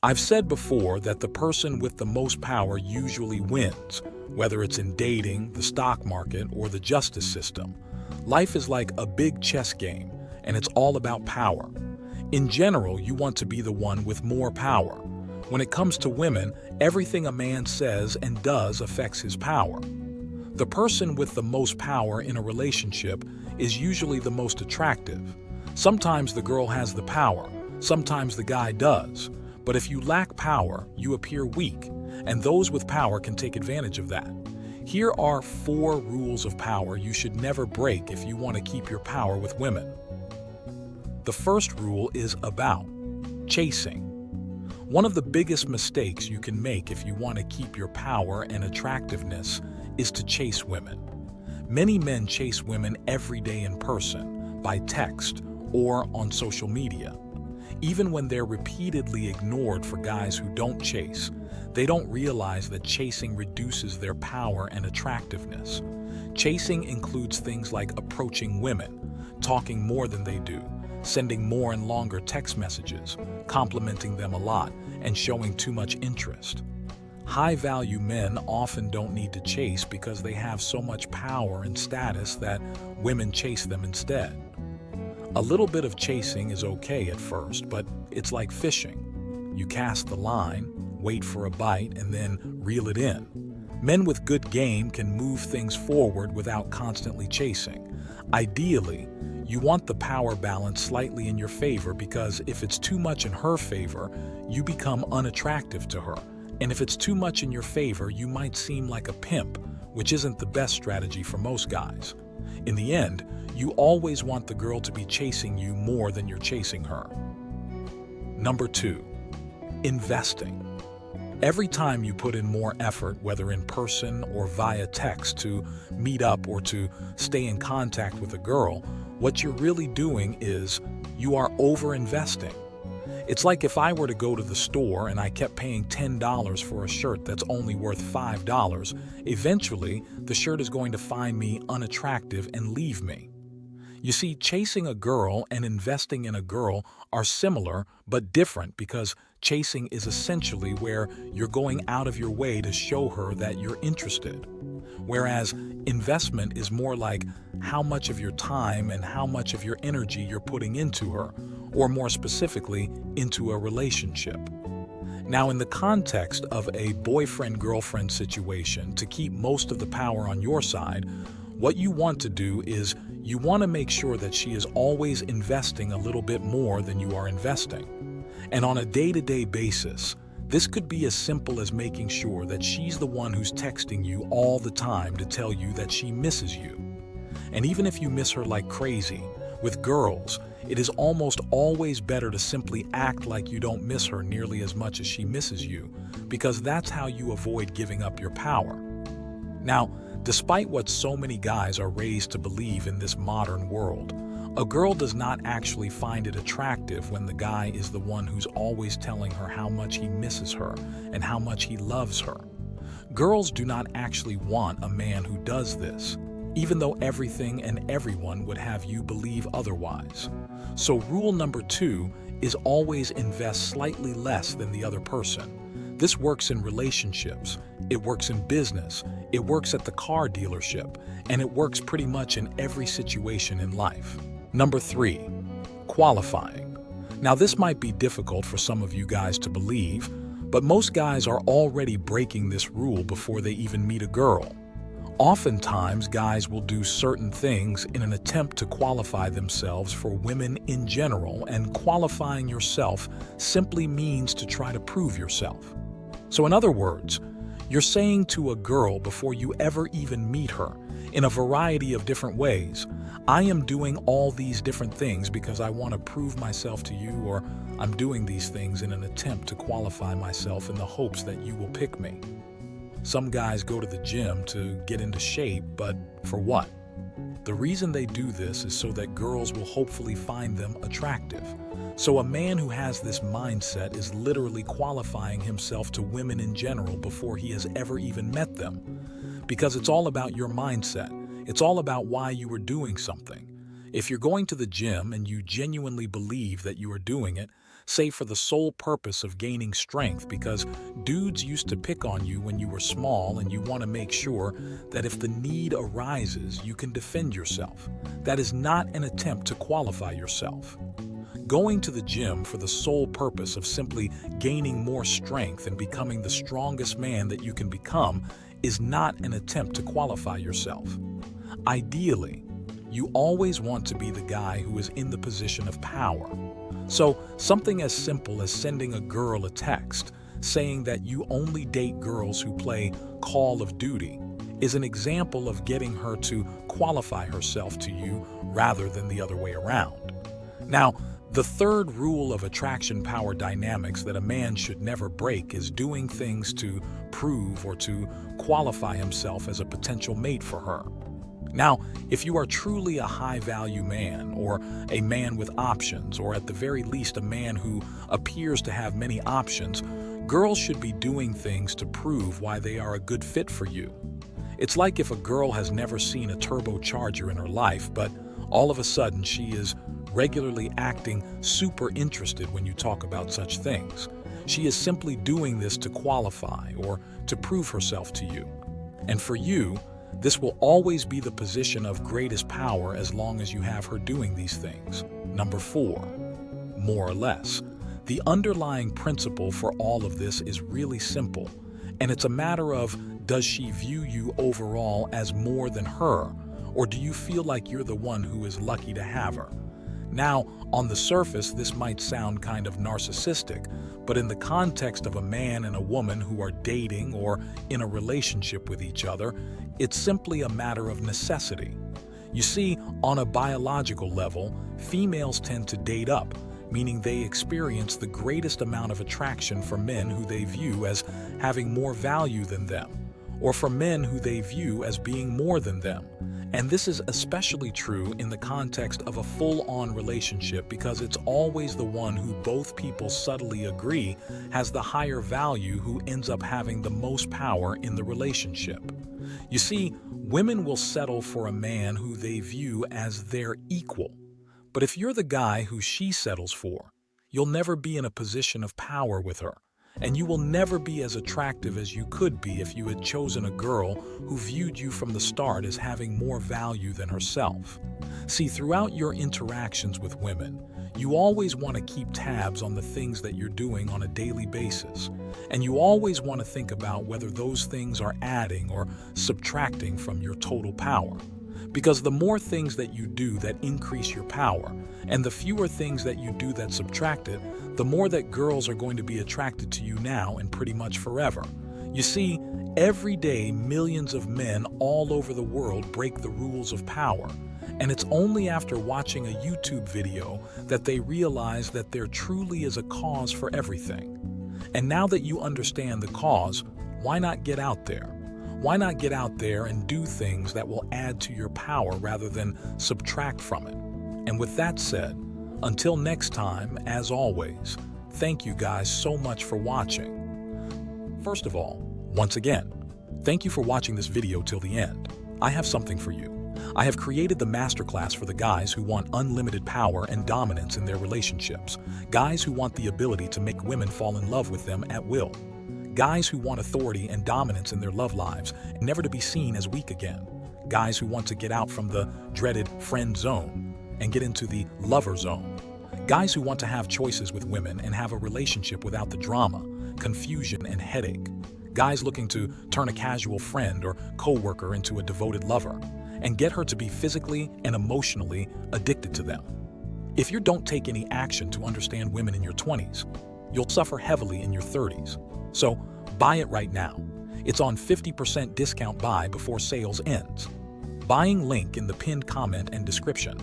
I've said before that the person with the most power usually wins, whether it's in dating, the stock market, or the justice system. Life is like a big chess game, and it's all about power. In general, you want to be the one with more power. When it comes to women, everything a man says and does affects his power. The person with the most power in a relationship is usually the most attractive. Sometimes the girl has the power, sometimes the guy does. But if you lack power, you appear weak, and those with power can take advantage of that. Here are 4 rules of power you should never break if you want to keep your power with women. The first rule is about chasing. One of the biggest mistakes you can make if you want to keep your power and attractiveness is to chase women. Many men chase women every day in person, by text, or on social media. Even when they're repeatedly ignored for guys who don't chase, they don't realize that chasing reduces their power and attractiveness. Chasing includes things like approaching women, talking more than they do, sending more and longer text messages, complimenting them a lot, and showing too much interest. High-value men often don't need to chase because they have so much power and status that women chase them instead. A little bit of chasing is okay at first, but it's like fishing. You cast the line, wait for a bite, and then reel it in. Men with good game can move things forward without constantly chasing. Ideally, you want the power balance slightly in your favor because if it's too much in her favor, you become unattractive to her. And if it's too much in your favor, you might seem like a pimp, which isn't the best strategy for most guys. In the end, you always want the girl to be chasing you more than you're chasing her. Number 2, investing. Every time you put in more effort, whether in person or via text, to meet up or to stay in contact with a girl, what you're really doing is you are over-investing. It's like if I were to go to the store and I kept paying $10 for a shirt that's only worth $5, eventually the shirt is going to find me unattractive and leave me. You see, chasing a girl and investing in a girl are similar but different because chasing is essentially where you're going out of your way to show her that you're interested. Whereas investment is more like how much of your time and how much of your energy you're putting into her, or more specifically, into a relationship. Now, in the context of a boyfriend-girlfriend situation, to keep most of the power on your side, what you want to do is you want to make sure that she is always investing a little bit more than you are investing. And on a day-to-day basis, this could be as simple as making sure that she's the one who's texting you all the time to tell you that she misses you. And even if you miss her like crazy, with girls, it is almost always better to simply act like you don't miss her nearly as much as she misses you, because that's how you avoid giving up your power. Now, despite what so many guys are raised to believe in this modern world, a girl does not actually find it attractive when the guy is the one who's always telling her how much he misses her and how much he loves her. Girls do not actually want a man who does this, even though everything and everyone would have you believe otherwise. So rule number 2 is always invest slightly less than the other person. This works in relationships, it works in business, it works at the car dealership, and it works pretty much in every situation in life. Number 3, qualifying. Now, this might be difficult for some of you guys to believe, but most guys are already breaking this rule before they even meet a girl. Oftentimes, guys will do certain things in an attempt to qualify themselves for women in general, and qualifying yourself simply means to try to prove yourself. So in other words, you're saying to a girl before you ever even meet her, in a variety of different ways, I am doing all these different things because I want to prove myself to you, or I'm doing these things in an attempt to qualify myself in the hopes that you will pick me. Some guys go to the gym to get into shape, but for what? The reason they do this is so that girls will hopefully find them attractive. So a man who has this mindset is literally qualifying himself to women in general before he has ever even met them. Because it's all about your mindset. It's all about why you are doing something. If you're going to the gym and you genuinely believe that you are doing it, say for the sole purpose of gaining strength because dudes used to pick on you when you were small and you want to make sure that if the need arises, you can defend yourself. That is not an attempt to qualify yourself. Going to the gym for the sole purpose of simply gaining more strength and becoming the strongest man that you can become is not an attempt to qualify yourself. Ideally, you always want to be the guy who is in the position of power. So, something as simple as sending a girl a text saying that you only date girls who play Call of Duty is an example of getting her to qualify herself to you rather than the other way around. Now, the third rule of attraction power dynamics that a man should never break is doing things to prove or to qualify himself as a potential mate for her. Now, if you are truly a high-value man, or a man with options, or at the very least a man who appears to have many options, girls should be doing things to prove why they are a good fit for you. It's like if a girl has never seen a turbocharger in her life, but all of a sudden she is regularly acting super interested when you talk about such things. She is simply doing this to qualify or to prove herself to you. And for you, this will always be the position of greatest power as long as you have her doing these things. Number 4, more or less. The underlying principle for all of this is really simple, and it's a matter of, does she view you overall as more than her, or do you feel like you're the one who is lucky to have her? Now, on the surface, this might sound kind of narcissistic, but in the context of a man and a woman who are dating or in a relationship with each other, it's simply a matter of necessity. You see, on a biological level, females tend to date up, meaning they experience the greatest amount of attraction for men who they view as having more value than them, or for men who they view as being more than them. And this is especially true in the context of a full-on relationship because it's always the one who both people subtly agree has the higher value who ends up having the most power in the relationship. You see, women will settle for a man who they view as their equal. But if you're the guy who she settles for, you'll never be in a position of power with her. And you will never be as attractive as you could be if you had chosen a girl who viewed you from the start as having more value than herself. See, throughout your interactions with women, you always want to keep tabs on the things that you're doing on a daily basis. And you always want to think about whether those things are adding or subtracting from your total power. Because the more things that you do that increase your power, and the fewer things that you do that subtract it, the more that girls are going to be attracted to you now and pretty much forever. You see, every day millions of men all over the world break the rules of power, and it's only after watching a YouTube video that they realize that there truly is a cause for everything. And now that you understand the cause, why not get out there? Why not get out there and do things that will add to your power rather than subtract from it? And with that said, until next time, as always, thank you guys so much for watching. First of all, once again, thank you for watching this video till the end. I have something for you. I have created the masterclass for the guys who want unlimited power and dominance in their relationships, guys who want the ability to make women fall in love with them at will. Guys who want authority and dominance in their love lives and never to be seen as weak again. Guys who want to get out from the dreaded friend zone and get into the lover zone. Guys who want to have choices with women and have a relationship without the drama, confusion, and headache. Guys looking to turn a casual friend or coworker into a devoted lover and get her to be physically and emotionally addicted to them. If you don't take any action to understand women in your 20s, you'll suffer heavily in your 30s. So buy it right now. It's on 50% discount buy before sales ends. Buying link in the pinned comment and description.